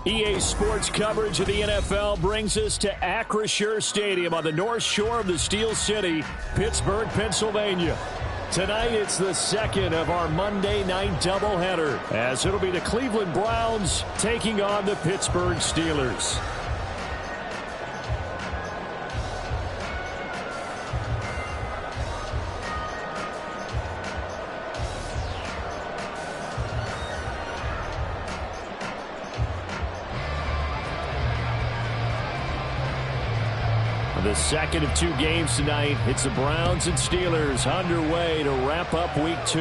EA Sports coverage of the NFL brings us to Acrisure Stadium on the north shore of the Steel City, Pittsburgh, Pennsylvania. Tonight, it's the second of our Monday night doubleheader, as it'll be the Cleveland Browns taking on the Pittsburgh Steelers. The second of two games tonight. It's the Browns and Steelers underway to wrap up week 2.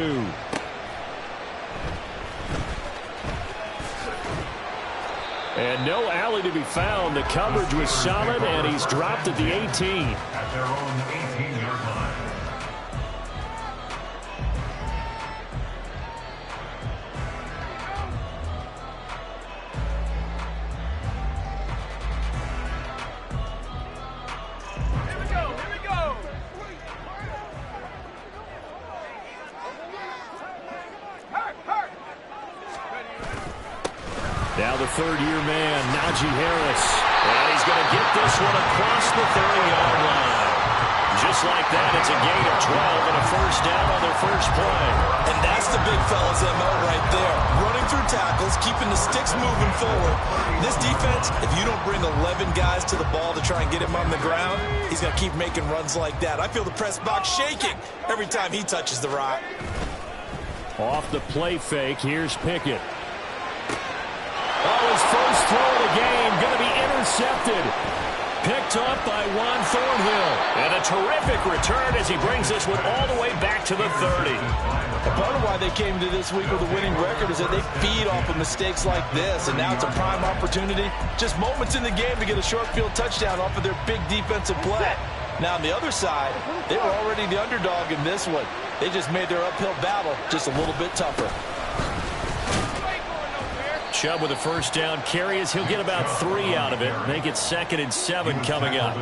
And no alley to be found. The coverage was solid, and he's dropped at the 18. At their own 18-yard line. Now the third-year man, Najee Harris. And he's going to get this one across the 30-yard line. Just like that, it's a gain of 12 and a first down on their first play. And that's the big fella's MO right there. Running through tackles, keeping the sticks moving forward. This defense, if you don't bring 11 guys to the ball to try and get him on the ground, he's going to keep making runs like that. I feel the press box shaking every time he touches the rock. Off the play fake, here's Pickett. Oh, his first throw of the game going to be intercepted. Picked up by Juan Thornhill. And a terrific return as he brings this one all the way back to the 30. A part of why they came to this week with a winning record is that they feed off of mistakes like this. And now it's a prime opportunity. Just moments in the game to get a short field touchdown off of their big defensive play. Now on the other side, they were already the underdog in this one. They just made their uphill battle just a little bit tougher. Chubb with a first down carry as he'll get about 3 out of it. Make it 2nd and 7 coming up.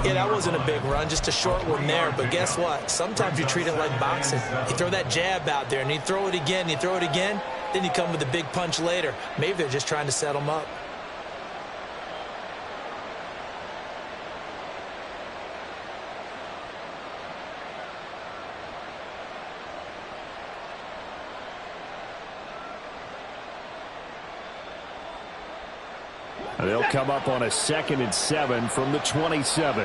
Yeah, that wasn't a big run, just a short one there. But guess what? Sometimes you treat it like boxing. You throw that jab out there, and you throw it again, you throw it again, then you come with a big punch later. Maybe they're just trying to set them up. They'll come up on a 2nd and 7 from the 27.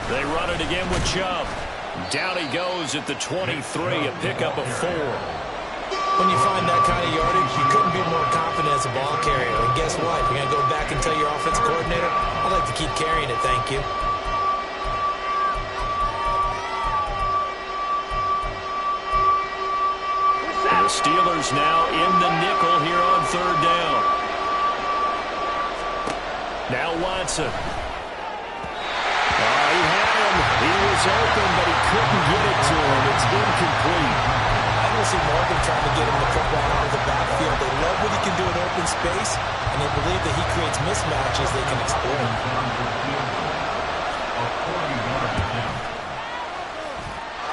They run it again with Chubb. Down he goes at the 23, a pickup of 4. When you find that kind of yardage, you couldn't be more confident as a ball carrier. And guess what? You're going to go back and tell your offensive coordinator, I'd like to keep carrying it, thank you. The Steelers now in the nickel here on 3rd down. Now Watson. He had him. He was open, but he couldn't get it to him. It's incomplete. I don't see Morgan trying to get him the football out of the backfield. They love what he can do in open space, and they believe that he creates mismatches they can exploit.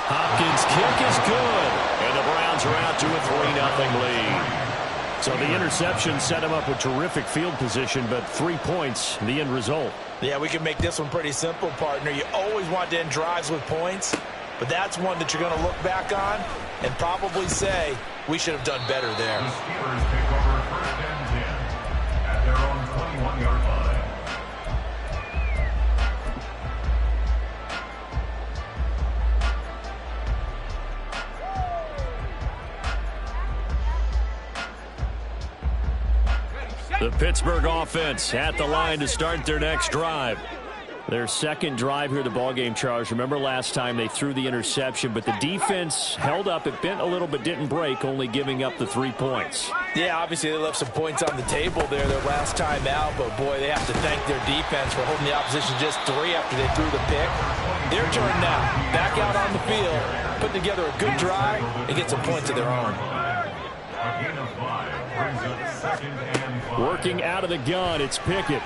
Hopkins' kick is good. And the Browns are out to a 3-0 lead. So the interception set him up with terrific field position, but 3 points, the end result. Yeah, we can make this one pretty simple, partner. You always want to end drives with points, but that's one that you're going to look back on and probably say, we should have done better there. The Steelers take over 1st and 10 at their own 21-yard line. The Pittsburgh offense at the line to start their next drive. Their second drive here, the ballgame, Charles. Remember last time they threw the interception, but the defense held up. It bent a little but didn't break, only giving up the 3 points. Yeah, obviously they left some points on the table there their last time out, but boy, they have to thank their defense for holding the opposition just 3 after they threw the pick. Their turn now, back out on the field, put together a good drive and get some points of their own. Working out of the gun, it's Pickett.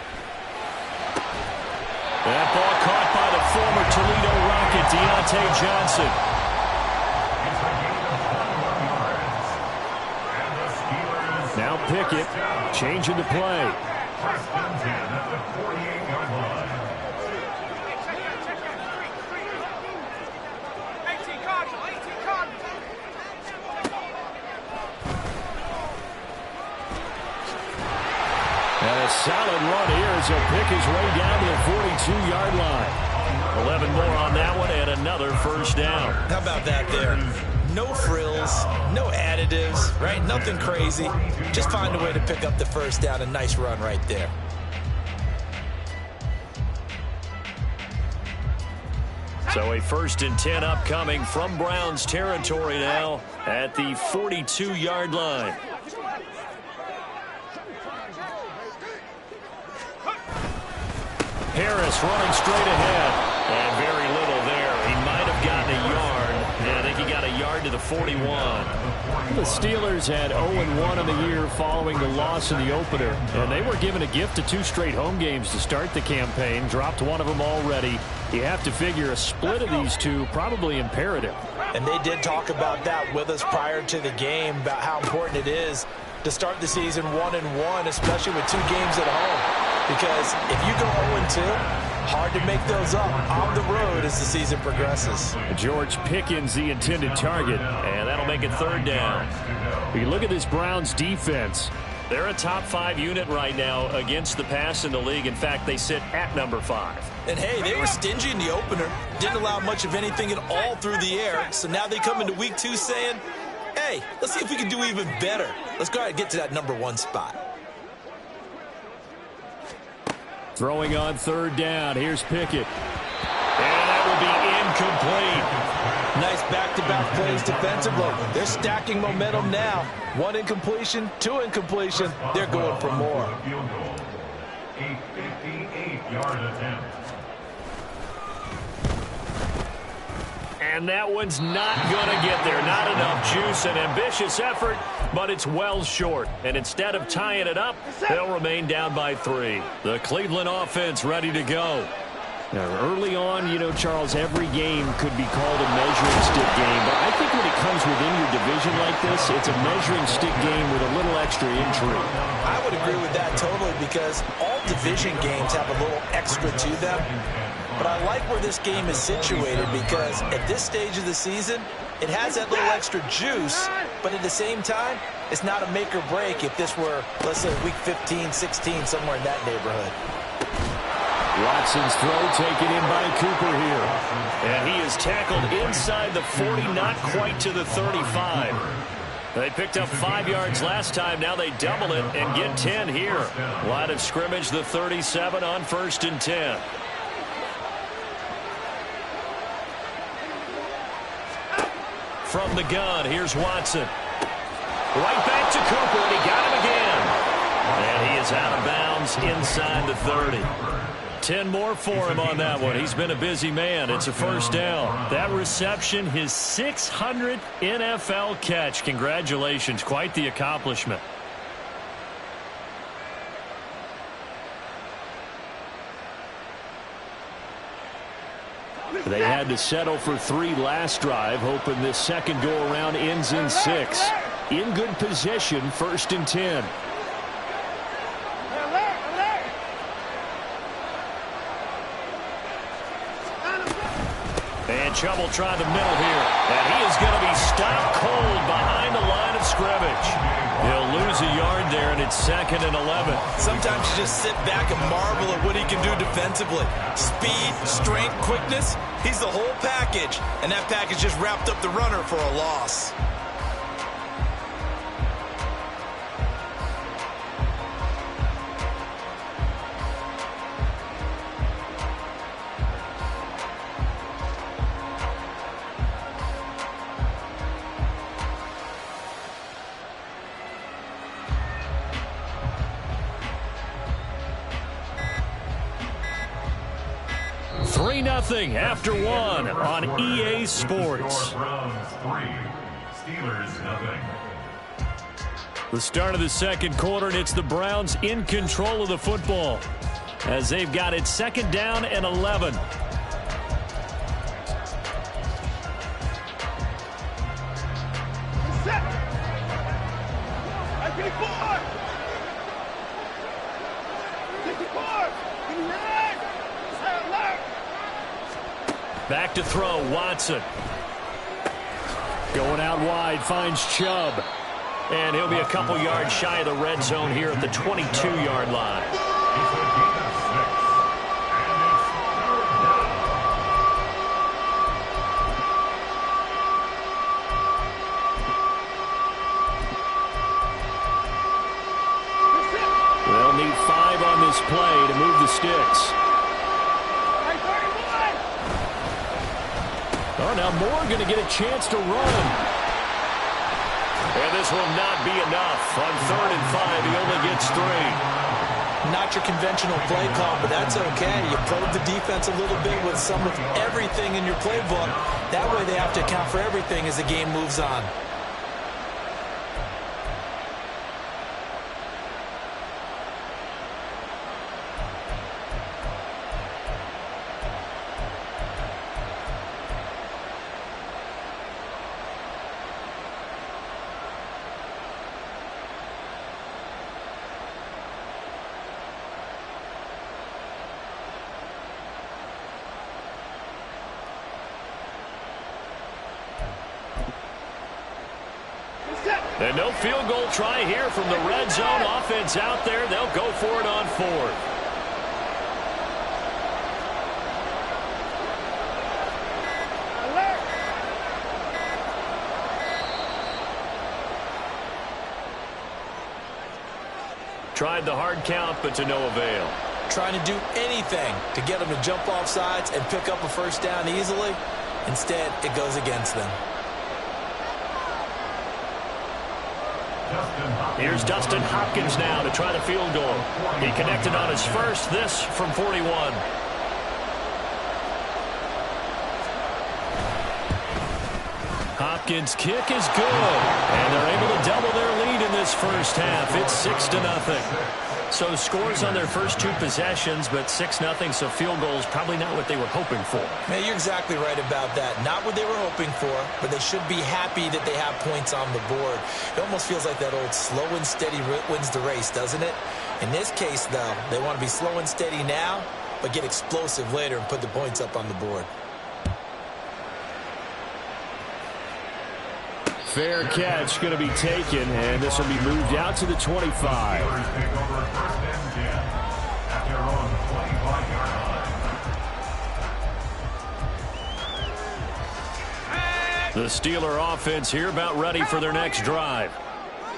That ball caught by the former Toledo Rocket, Deontay Johnson. Pickett. Change into play. First and 10 at the 48-yard line. And a solid run here as he'll pick his way down to the 42-yard line. 11 more on that one and another first down. How about that there? No frills, no additives, right? Nothing crazy. Just find a way to pick up the first down. A nice run right there. So a 1st and 10 upcoming from Browns territory now at the 42-yard line. Harris running straight ahead. And very little there. He might have gotten a yard. Yeah, I think he got a yard to the 41. The Steelers had 0-1 on the year following the loss in the opener. And they were given a gift of 2 straight home games to start the campaign. Dropped one of them already. You have to figure a split of these two probably imperative. And they did talk about that with us prior to the game, about how important it is to start the season 1-1, especially with 2 games at home. Because if you go 0-2, hard to make those up on the road as the season progresses. George Pickens, the intended target, and that'll make it 3rd down. You look at this Browns defense. They're a top 5 unit right now against the pass in the league. In fact, they sit at number 5. And hey, they were stingy in the opener. Didn't allow much of anything at all through the air. So now they come into week 2 saying, hey, let's see if we can do even better. Let's go ahead and get to that number 1 spot. Throwing on 3rd down. Here's Pickett. And that will be incomplete. Nice back-to-back plays defensively. They're stacking momentum now. 1 incompletion, 2 incompletion. They're going for more. Field goal. A 58-yard attempt. And that one's not going to get there. Not enough juice. An ambitious effort, but it's well short. And instead of tying it up, they'll remain down by 3. The Cleveland offense ready to go. Now, early on, you know, Charles, every game could be called a measuring stick game. But I think when it comes within your division like this, it's a measuring stick game with a little extra intrigue. I would agree with that totally, because all division games have a little extra to them. But I like where this game is situated, because at this stage of the season, it has that little extra juice, but at the same time, it's not a make or break if this were, let's say, week 15, 16, somewhere in that neighborhood. Watson's throw taken in by Cooper here. And he is tackled inside the 40, not quite to the 35. They picked up 5 yards last time. Now they double it and get 10 here. Line of scrimmage, the 37 on 1st and 10. From the gun, here's Watson. Right back to Cooper, and he got him again. And he is out of bounds inside the 30. 10 more for him on that one. He's been a busy man. It's a 1st down. That reception, his 600th NFL catch. Congratulations. Quite the accomplishment. They had to settle for 3 last drive, hoping this second go-around ends in 6. In good position, 1st and 10. And Chubb tried the middle here. And he is going to be stopped cold behind the line of scrimmage. He'll lose a yard there, and it's 2nd and 11. Sometimes you just sit back and marvel at what he can do defensively. Speed, strength, quickness. He's the whole package. And that package just wrapped up the runner for a loss. Nothing after 1 on EA Sports. Browns 3, Steelers nothing. The start of the second quarter, and it's the Browns in control of the football as they've got it 2nd down and 11. Set. Back to throw, Watson. Going out wide, finds Chubb. And he'll be a couple yards shy of the red zone here at the 22-yard line. They'll need 5 on this play to move the sticks. Oh, now Moore going to get a chance to run. And this will not be enough. On 3rd and 5, he only gets 3. Not your conventional play call, but that's okay. You probe the defense a little bit with some of everything in your playbook. That way they have to account for everything as the game moves on. And no field goal try here from the red zone. Offense out there. They'll go for it on 4th. Tried the hard count, but to no avail. Trying to do anything to get them to jump off sides and pick up a first down easily. Instead, it goes against them. Here's Dustin Hopkins now to try the field goal. He connected on his first, this from 41. Hopkins' kick is good. And they're able to double their lead in this first half. It's 6-0. So scores on their first 2 possessions, but 6-0, so field goals probably not what they were hoping for. Man, you're exactly right about that. Not what they were hoping for, but they should be happy that they have points on the board. It almost feels like that old slow and steady wins the race, doesn't it? In this case, though, they want to be slow and steady now, but get explosive later and put the points up on the board. Fair catch going to be taken, and this will be moved out to the 25. The Steeler offense here about ready for their next drive.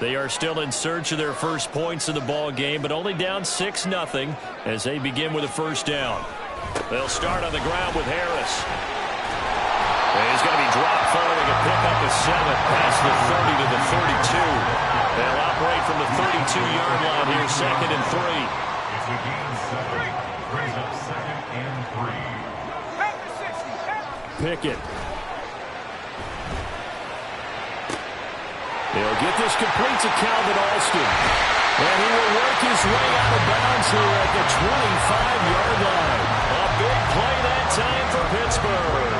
They are still in search of their first points of the ball game, but only down 6-0 as they begin with a first down. They'll start on the ground with Harris. And he's going to be dropped following a pickup of 7 past the 30 to the 32. They'll operate from the 32-yard line here, 2nd and 3. It's a gain of 7. Brings up 2nd and 3. Pickett. They'll get this complete to Calvin Alston. And he will work his way out of bounds here at the 25-yard line. A big play that time for Pittsburgh.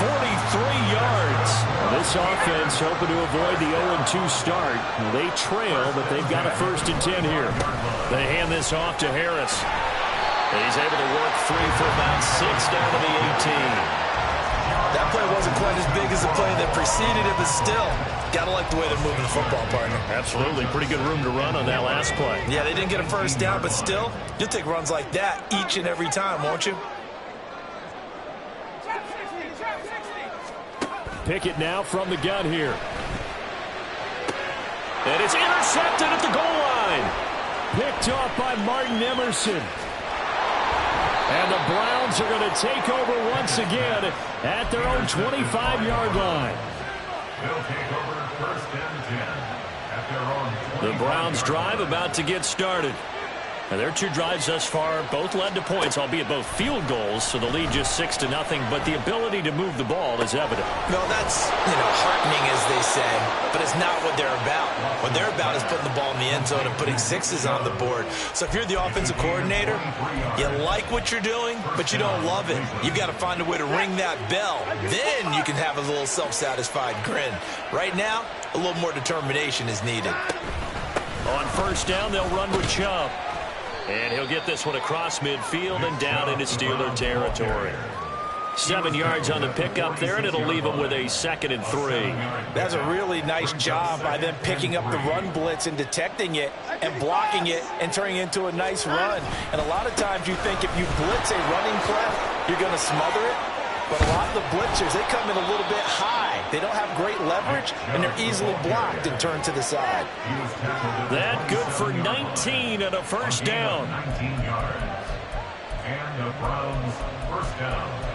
43 yards. This offense hoping to avoid the 0-2 start. They trail, but they've got a 1st and 10 here. They hand this off to Harris. He's able to work 3 for about 6 down to the 18. That play wasn't quite as big as the play that preceded it, but still, got to like the way they're moving the football, partner. Absolutely. Pretty good room to run on that last play. Yeah, they didn't get a first down, but still, you'll take runs like that each and every time, won't you? Pickett now from the gun here. And it's intercepted at the goal line. Picked off by Martin Emerson. And the Browns are going to take over once again at their own 25-yard line. They'll take over 1st and 10 at their own 25. The Browns drive about to get started. Now, their 2 drives thus far both led to points, albeit both field goals, so the lead just 6-0, but the ability to move the ball is evident. Well, that's, heartening, as they say, but it's not what they're about. What they're about is putting the ball in the end zone and putting 6s on the board. So if you're the offensive coordinator, you like what you're doing, but you don't love it. You've got to find a way to ring that bell. Then you can have a little self-satisfied grin. Right now, a little more determination is needed. On first down, they'll run with Chubb. And he'll get this one across midfield and down into Steeler territory. 7 yards on the pickup there, and it'll leave them with a 2nd and 3. That's a really nice job by them picking up the run blitz and detecting it and blocking it and turning it into a nice run. And a lot of times you think if you blitz a running play, you're going to smother it. But a lot of the blitzers, they come in a little bit high. They don't have great leverage, and they're easily blocked and turned to the side. That good for 19 and a first down. 19 yards. And the Browns first down.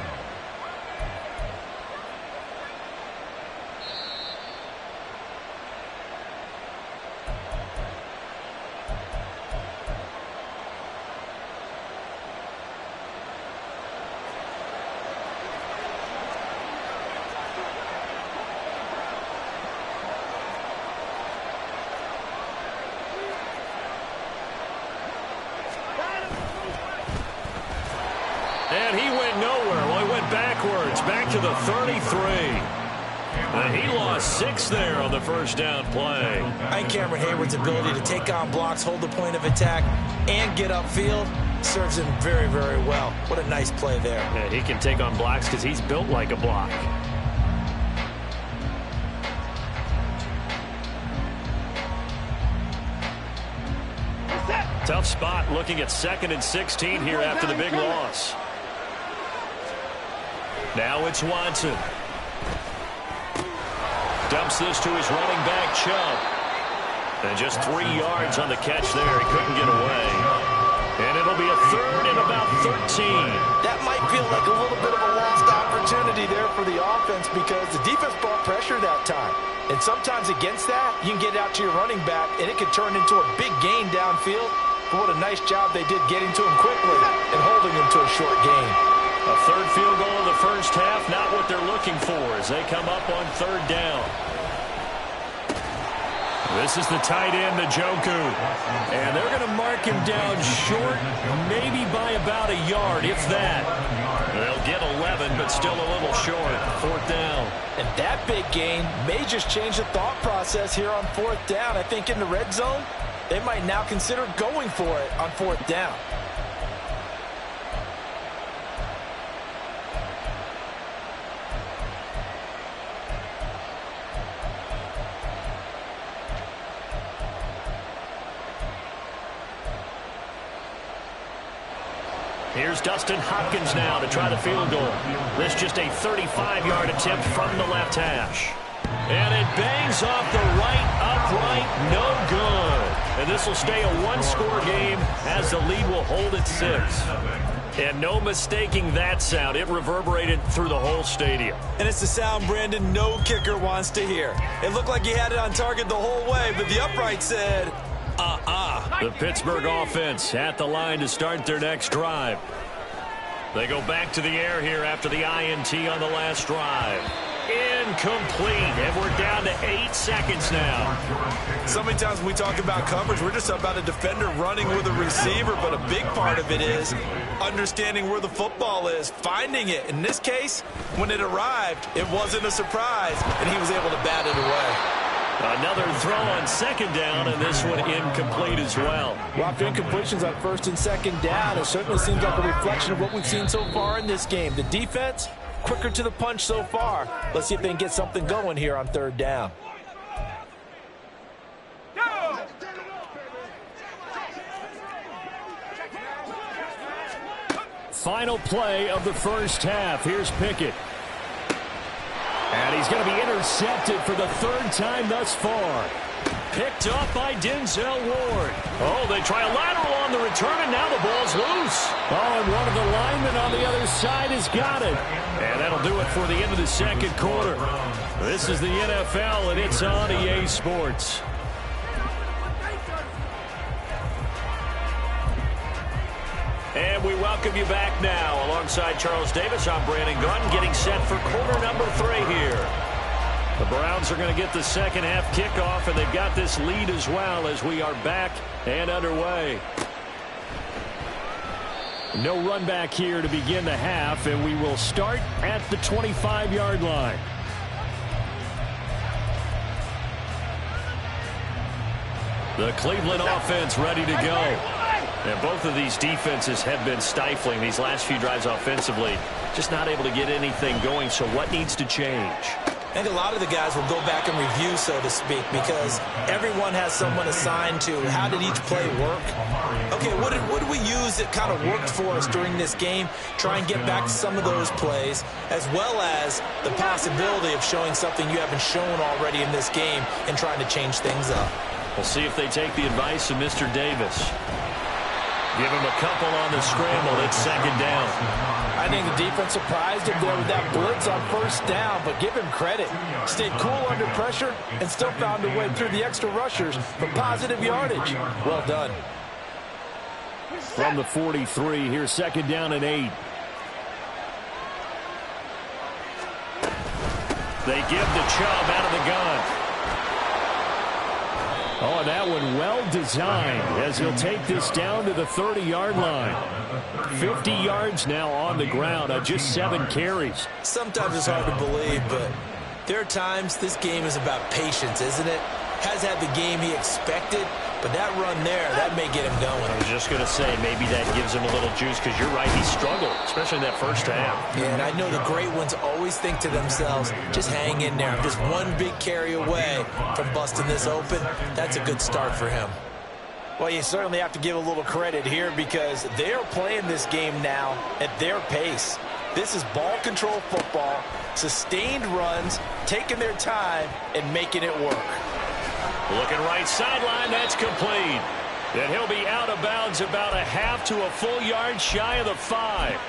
And he went nowhere. Well, he went backwards, back to the 33. And he lost 6 there on the first down play. I think Cameron Hayward's ability to take on blocks, hold the point of attack, and get upfield serves him very, very well. What a nice play there. Yeah, he can take on blocks because he's built like a block. Tough spot looking at 2nd and 16 here after the big loss. Now it's Watson. Dumps this to his running back, Chubb. And just 3 yards on the catch there. He couldn't get away. And it'll be a 3rd and about 13. That might feel like a little bit of a lost opportunity there for the offense because the defense brought pressure that time. And sometimes against that, you can get out to your running back, and it could turn into a big gain downfield. But what a nice job they did getting to him quickly and holding him to a short gain. A 3rd field goal in the first half, not what they're looking for as they come up on 3rd down. This is the tight end, Njoku. And they're going to mark him down short, maybe by about a yard, if that. They'll get 11, but still a little short. 4th down. And that big gain may just change the thought process here on 4th down. I think in the red zone, they might now consider going for it on 4th down. Here's Dustin Hopkins now to try the field goal. This just a 35-yard attempt from the left hash. And it bangs off the right upright, no good. And this will stay a 1-score game as the lead will hold at 6. And no mistaking that sound. It reverberated through the whole stadium. And it's the sound, Brandon, no kicker wants to hear. It looked like he had it on target the whole way, but the upright said, The Pittsburgh offense at the line to start their next drive. They go back to the air here after the INT on the last drive. Incomplete, and we're down to 8 seconds now. So many times when we talk about coverage, we're just about a defender running with a receiver, but a big part of it is understanding where the football is, finding it. In this case, when it arrived, it wasn't a surprise, and he was able to bat it away. Another throw on 2nd down, and this one incomplete as well. Well, after incompletions on 1st and 2nd down, it certainly seems like a reflection of what we've seen so far in this game. The defense, quicker to the punch so far. Let's see if they can get something going here on 3rd down. Final play of the first half. Here's Pickett. And he's going to be intercepted for the 3rd time thus far. Picked up by Denzel Ward. Oh, they try a lateral on the return, and now the ball's loose. Oh, and one of the linemen on the other side has got it. And that'll do it for the end of the 2nd quarter. This is the NFL, and it's on EA Sports. And we welcome you back now. Alongside Charles Davis, I'm Brandon Gunn, getting set for quarter number 3 here. The Browns are going to get the second half kickoff, and they've got this lead as well as we are back and underway. No run back here to begin the half, and we will start at the 25-yard line. The Cleveland offense ready to go. And both of these defenses have been stifling these last few drives offensively. Just not able to get anything going, so what needs to change? I think a lot of the guys will go back and review, so to speak, because everyone has someone assigned to how did each play work. Okay, what did we use that kind of worked for us during this game? Try and get back to some of those plays, as well as the possibility of showing something you haven't shown already in this game and trying to change things up. We'll see if they take the advice of Mr. Davis. Give him a couple on the scramble. It's second down. I think the defense surprised him there with that blitz on first down, but give him credit. Stayed cool under pressure and still found a way through the extra rushers for positive yardage. Well done. From the 43, here's second down and 8. They give the Chubb out of the gun. Oh, and that one well designed as he'll take this down to the 30-yard line. 50 yards now on the ground on just 7 carries. Sometimes it's hard to believe, but there are times this game is about patience, isn't it? Has had the game he expected, but that run there, that may get him going. I was just going to say, maybe that gives him a little juice because you're right, he struggled, especially in that first half. Yeah, and I know the great ones always think to themselves, just hang in there. I'm just one big carry away from busting this open. That's a good start for him. Well, you certainly have to give a little credit here because they are playing this game now at their pace. This is ball control football, sustained runs, taking their time, and making it work. Looking right sideline, that's complete. And he'll be out of bounds about a half to a full yard shy of the 5.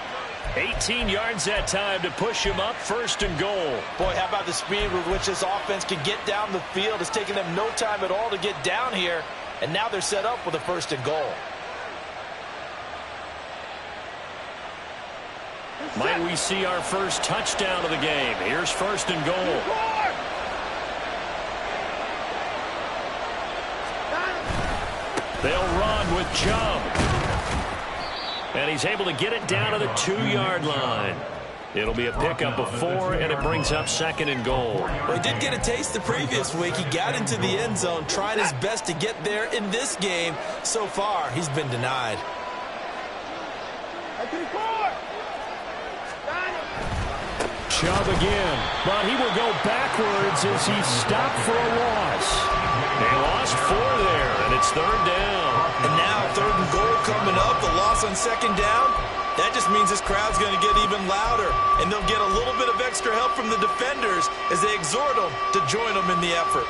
18 yards that time to push him up, first and goal. Boy, how about the speed with which this offense can get down the field? It's taken them no time at all to get down here, and now they're set up with a first and goal. Might we see our first touchdown of the game? Here's first and goal. They'll run with Chubb. And he's able to get it down to the 2-yard line. It'll be a pickup of 4, and it brings up second and goal. Well, he did get a taste the previous week. He got into the end zone, trying his best to get there in this game. So far, he's been denied. Chubb again, but he will go backwards as he stopped for a loss. They lost 4 there, and it's third down. And now third and goal coming up, the loss on second down. That just means this crowd's going to get even louder, and they'll get a little bit of extra help from the defenders as they exhort them to join them in the effort.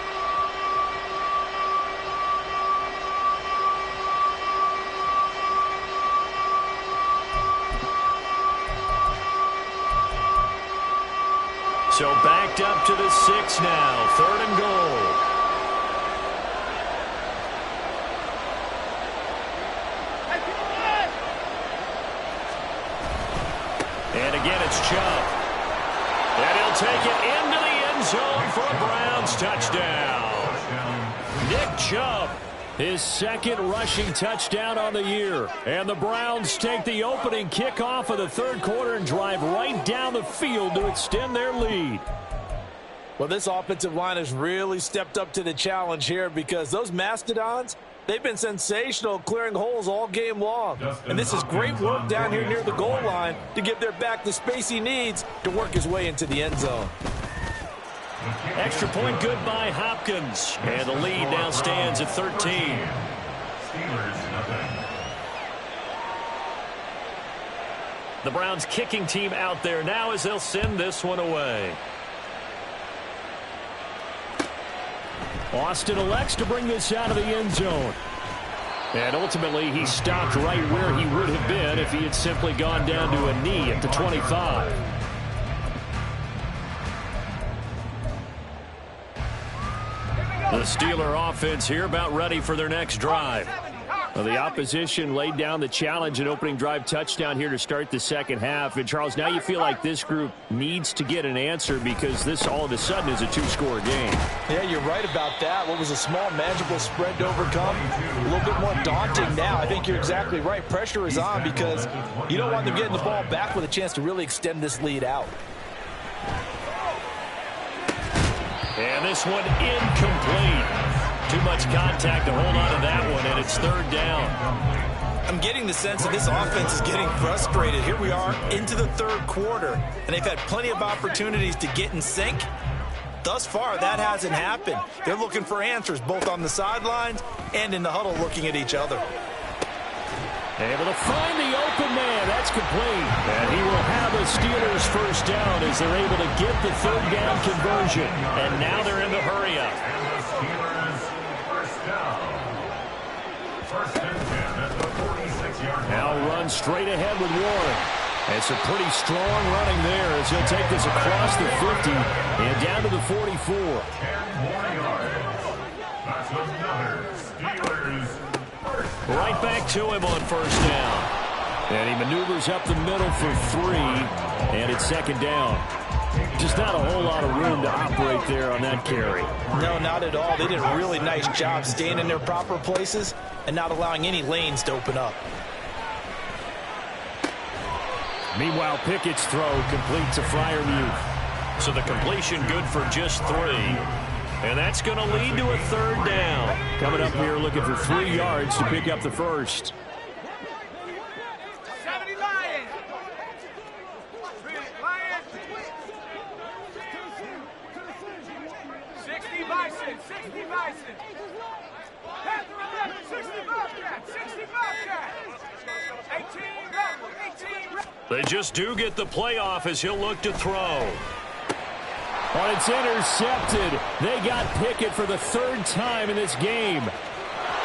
So backed up to the 6 now, third and goal. And again, it's Chubb. And he'll take it into the end zone for a Browns touchdown. Nick Chubb, his second rushing touchdown on the year. And the Browns take the opening kickoff of the third quarter and drive right down the field to extend their lead. Well, this offensive line has really stepped up to the challenge here because those Mastodons, they've been sensational clearing holes all game long. And this is great work down here near the goal line to give their back the space he needs to work his way into the end zone. Extra point good by Hopkins. And the lead now stands at 13. The Browns kicking team out there now as they'll send this one away. Austin elects to bring this out of the end zone. And ultimately, he stopped right where he would have been if he had simply gone down to a knee at the 25. The Steeler offense here about ready for their next drive. Well, the opposition laid down the challenge and opening drive touchdown here to start the second half. And, Charles, now you feel like this group needs to get an answer because this all of a sudden is a 2-score game. Yeah, you're right about that. What was a small, manageable spread to overcome, a little bit more daunting now. I think you're exactly right. Pressure is on because you don't want them getting the ball back with a chance to really extend this lead out. And this one incomplete. Too much contact to hold on to that one, and it's third down. I'm getting the sense that this offense is getting frustrated. Here we are into the third quarter, and they've had plenty of opportunities to get in sync. Thus far, that hasn't happened. They're looking for answers both on the sidelines and in the huddle looking at each other. Able to find the open man. That's complete. And he will have a Steelers first down as they're able to get the third down conversion. And now they're in the hurry-up. And the Steelers first down. First and 10 at the 46-yard line. Now run straight ahead with Warren. It's a pretty strong running there as he'll take this across the 50 and down to the 44. 10 more yards. That's another Steelers first down. Right back to him on first down. And he maneuvers up the middle for 3, and it's second down. Just not a whole lot of room to operate there on that carry. No, not at all. They did a really nice job staying in their proper places and not allowing any lanes to open up. Meanwhile, Pickett's throw complete to Freiermuth. So the completion good for just 3. And that's going to lead to a third down. Coming up here looking for 3 yards to pick up the first. 70 Lions. 60 Bison. 60 Bison. 60 Bobcat. 60 Bobcat. 18 Rebel. 18 Rebel. They just do get the playoff as he'll look to throw. But it's intercepted. They got Pickett for the 3rd time in this game.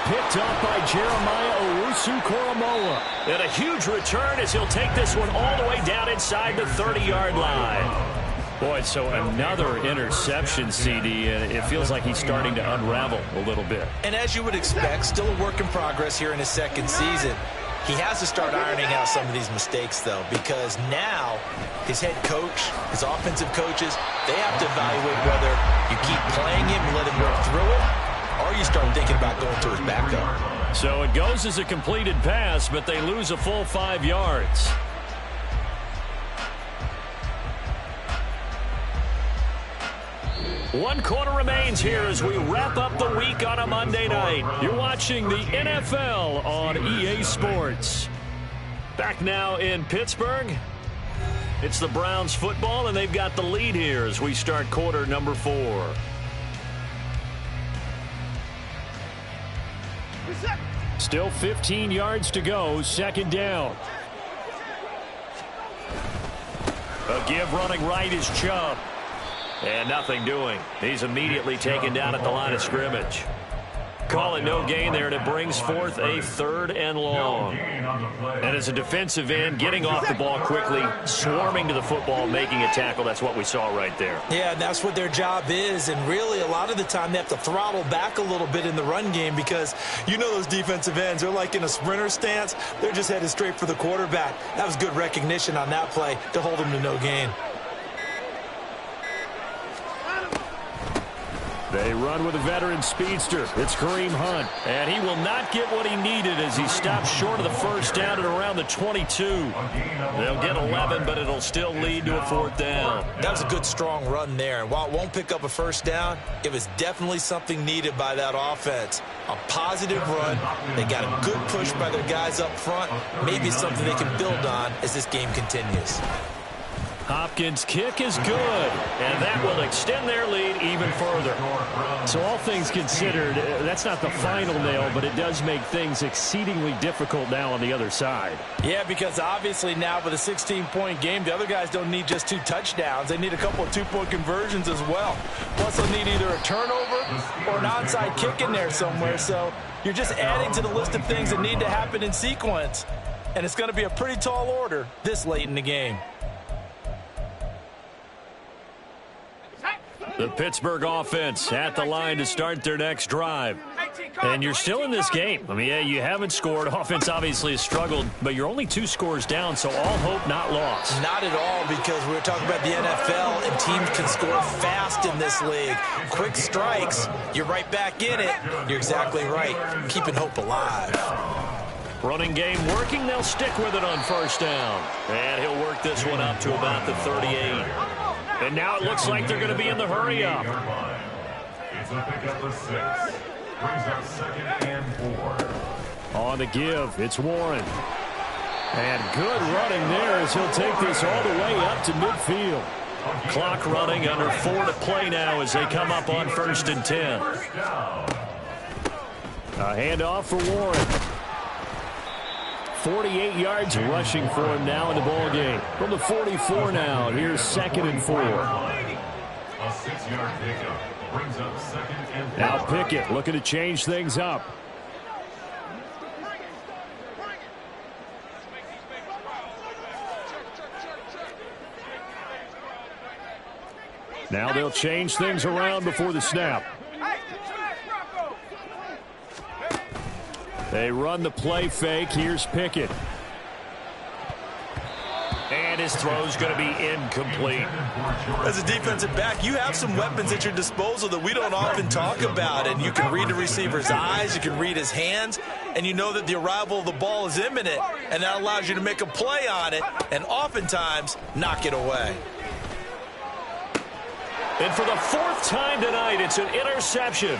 Picked up by Jeremiah Owusu-Koramoah. And a huge return as he'll take this one all the way down inside the 30-yard line. Boy, so another interception, CD, and it feels like he's starting to unravel a little bit. And as you would expect, still a work in progress here in his second season. He has to start ironing out some of these mistakes, though, because now his head coach, his offensive coaches, they have to evaluate whether you keep playing him and let him work through it, or you start thinking about going to his backup. So it goes as a completed pass, but they lose a full 5 yards. One quarter remains here as we wrap up the week on a Monday night. You're watching the NFL on EA Sports. Back now in Pittsburgh. It's the Browns football, and they've got the lead here as we start quarter number 4. Still 15 yards to go, second down. A give running right is Chubb. And nothing doing. He's immediately taken down at the line of scrimmage. Call it no gain there, and it brings forth a 3rd and long. And as a defensive end, getting off the ball quickly, swarming to the football, making a tackle, that's what we saw right there. Yeah, that's what their job is, and really a lot of the time they have to throttle back a little bit in the run game because you know those defensive ends, they're like in a sprinter stance. They're just headed straight for the quarterback. That was good recognition on that play to hold him to no gain. They run with a veteran speedster. It's Kareem Hunt. And he will not get what he needed as he stops short of the first down at around the 22. They'll get 11, but it'll still lead to a 4th down. That was a good, strong run there. And while it won't pick up a first down, it was definitely something needed by that offense. A positive run. They got a good push by their guys up front. Maybe something they can build on as this game continues. Hopkins' kick is good, and that will extend their lead even further. So all things considered, that's not the final nail, but it does make things exceedingly difficult now on the other side. Yeah, because obviously now with a 16-point game, the other guys don't need just 2 touchdowns. They need a couple of 2-point conversions as well. Plus, they'll need either a turnover or an onside kick in there somewhere. So you're just adding to the list of things that need to happen in sequence. And it's going to be a pretty tall order this late in the game. The Pittsburgh offense at the line to start their next drive. And you're still in this game. I mean, yeah, you haven't scored. Offense obviously has struggled, but you're only 2 scores down, so all hope not lost. Not at all, because we're talking about the NFL, and teams can score fast in this league. Quick strikes, you're right back in it. You're exactly right. Keeping hope alive. Running game working. They'll stick with it on first down. And he'll work this one up to about the 38. And now it looks like they're going to be in the hurry-up. It's a pick up of 6. Brings up 2nd and 4. On the give, it's Warren. And good running there as he'll take this all the way up to midfield. Clock running, under 4 to play now as they come up on 1st and 10. A handoff for Warren. 48 yards rushing for him now in the ball game. From the 44 now, here's 2nd and 4. A 6-yard pickup brings up 2nd and 4. Now Pickett looking to change things up. Now they'll change things around before the snap. They run the play fake. Here's Pickett. And his throw's going to be incomplete. As a defensive back, you have some weapons at your disposal that we don't often talk about. And you can read the receiver's eyes, you can read his hands, and you know that the arrival of the ball is imminent. And that allows you to make a play on it and oftentimes knock it away. And for the 4th time tonight, it's an interception.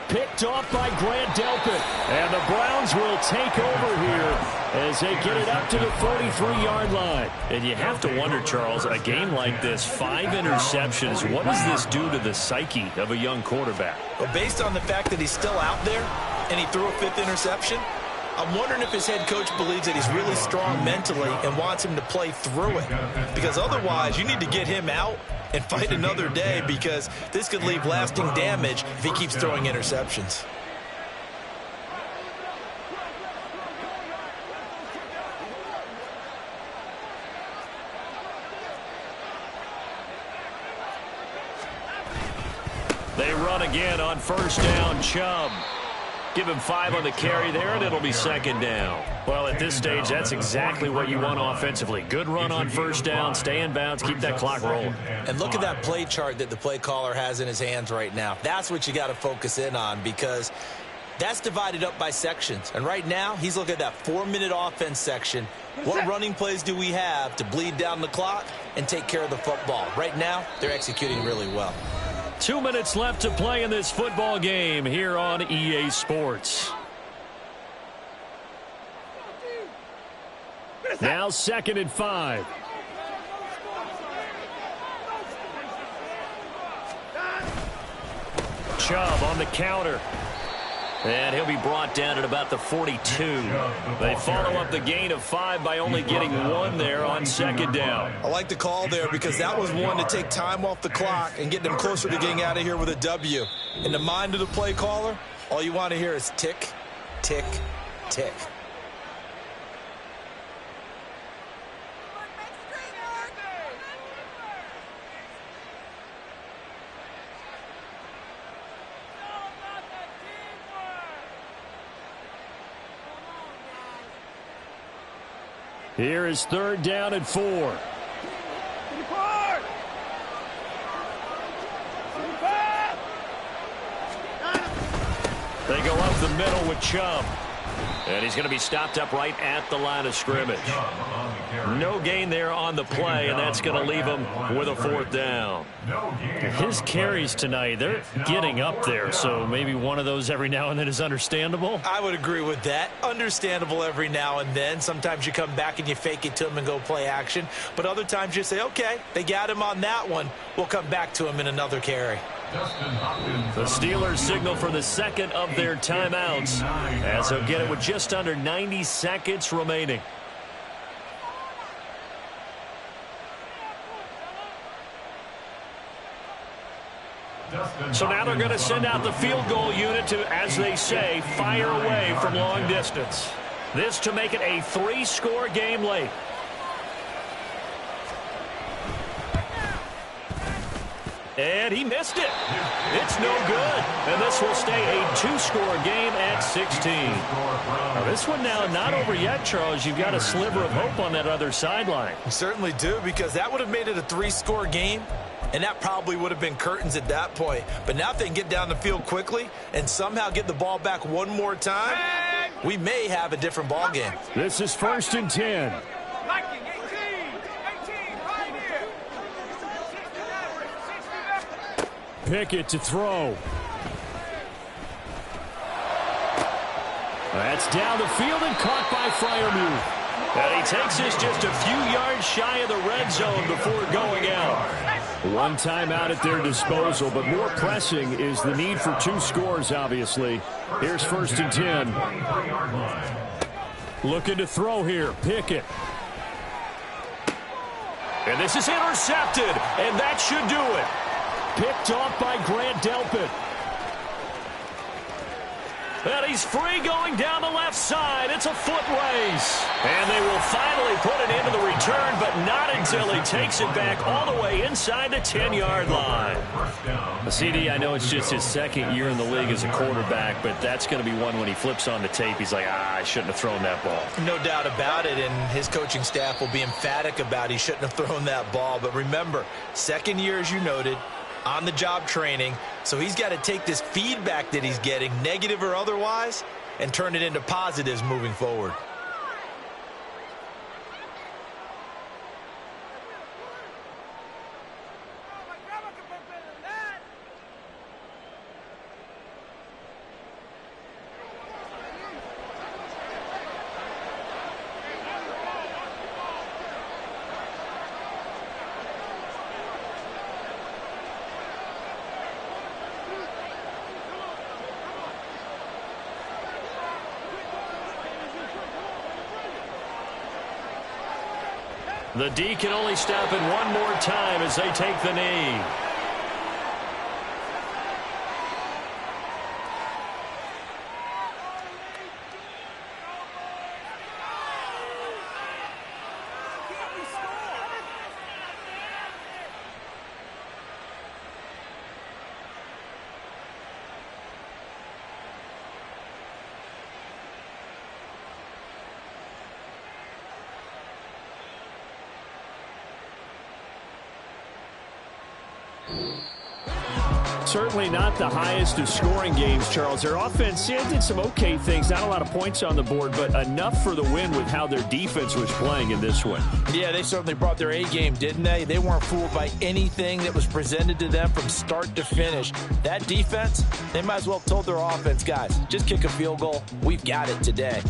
Picked off by Grant Delpit. And the Browns will take over here as they get it up to the 43-yard line. And you have to wonder, Charles, a game like this, 5 interceptions, what does this do to the psyche of a young quarterback? But based on the fact that he's still out there and he threw a 5th interception, I'm wondering if his head coach believes that he's really strong mentally and wants him to play through it. Because otherwise, you need to get him out and fight another day, because this could leave lasting damage if he keeps throwing interceptions. They run again on 1st down. Chubb. Give him 5 on the carry there, and it'll be 2nd down. Well, at this stage, that's exactly what you want offensively. Good run on 1st down, stay in bounds, keep that clock rolling. And look at that play chart that the play caller has in his hands right now. That's what you got to focus in on, because that's divided up by sections. And right now, he's looking at that 4-minute offense section. What running plays do we have to bleed down the clock and take care of the football? Right now, they're executing really well. 2 minutes left to play in this football game here on EA Sports. Now 2nd and 5. Chubb on the counter. And he'll be brought down at about the 42. They follow up the gain of 5 by only getting 1 there on 2nd down. I like the call there, because that was one to take time off the clock and get them closer to getting out of here with a W. In the mind of the play caller, all you want to hear is tick, tick, tick. Here is 3rd down and 4. They go up the middle with Chubb. And he's going to be stopped up right at the line of scrimmage. No gain there on the play, and that's going to leave him with a 4th down. His carries tonight, they're getting up there, so maybe one of those every now and then is understandable. I would agree with that. Understandable every now and then. Sometimes you come back and you fake it to him and go play action. But other times you say, okay, they got him on that one. We'll come back to him in another carry. The Steelers signal for the 2nd of their timeouts, as they'll get it with just under 90 seconds remaining. So now they're going to send out the field goal unit to, as they say, fire away from long distance. This to make it a 3-score game late. And he missed it. It's no good. And this will stay a 2-score game at 16. Now this one now not over yet, Charles. You've got a sliver of hope on that other sideline. You certainly do, because that would have made it a 3-score game, and that probably would have been curtains at that point. But now if they can get down the field quickly and somehow get the ball back one more time, we may have a different ball game. This is 1st and 10. Pickett to throw. That's down the field and caught by Freiermuth. And he takes this just a few yards shy of the red zone before going out. One timeout at their disposal, but more pressing is the need for 2 scores, obviously. Here's 1st and 10. Looking to throw here. Pickett. And this is intercepted, and that should do it. Picked off by Grant Delpit. And he's free going down the left side. It's a foot race. And they will finally put it into the return, but not until he takes it back all the way inside the 10-yard line. CD, I know it's just his 2nd year in the league as a quarterback, but that's going to be one when he flips on the tape. He's like, I shouldn't have thrown that ball. No doubt about it, and his coaching staff will be emphatic about he shouldn't have thrown that ball. But remember, 2nd year, as you noted, on-the-job training, so he's got to take this feedback that he's getting, negative or otherwise, and turn it into positives moving forward. The D can only stop it one more time as they take the knee. Certainly not the highest of scoring games, Charles. Their offense did some okay things. Not a lot of points on the board, but enough for the win with how their defense was playing in this one. Yeah, they certainly brought their A game, didn't they? They weren't fooled by anything that was presented to them from start to finish. That defense, they might as well have told their offense, guys, just kick a field goal. We've got it today.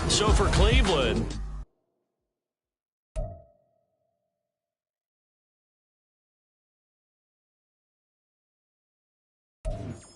So for Cleveland,